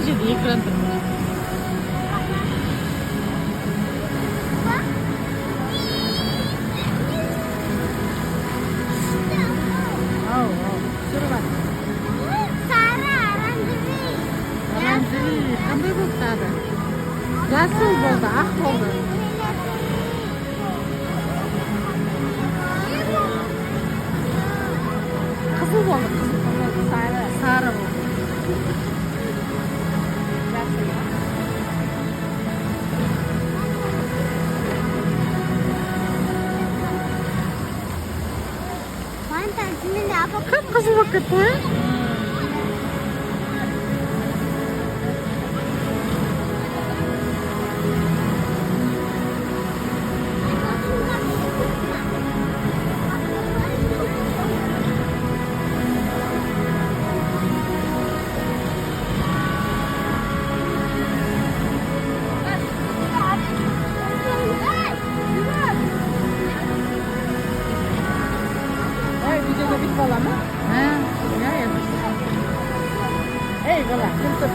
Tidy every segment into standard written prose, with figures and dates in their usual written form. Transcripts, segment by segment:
şeyde ekran durmuyor. Qanday bo'ldi? Jasur bo'ldi, aq bo'ldi. Qizil bo'ldi, sari bo'ldi. Qip-qizil bo'lib ketdi. Bit bola mı? He. Ya yapıştı. Ey bola, kim tut?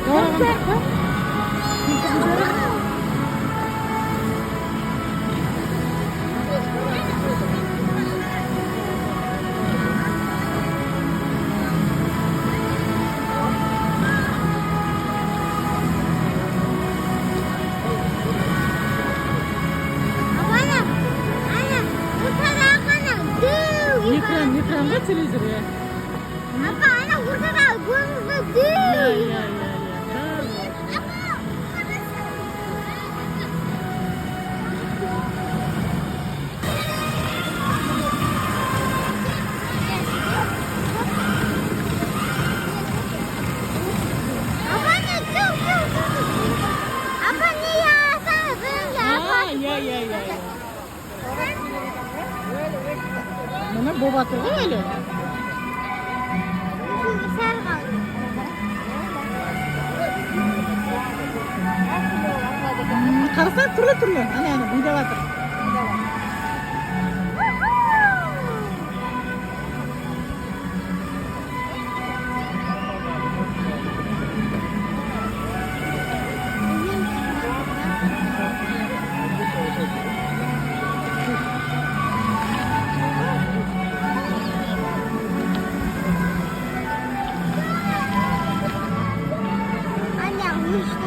Doğru mu? Kim tut? Yıkran mı televizörü? Apa, anak burada da gönlümde Ya değil. ya. Apa ne çok. Apa ne ya sana böyle ya. Ya. Bana bobatı öyle. Sen kal. Karısan türlü. Ana, bir de batır.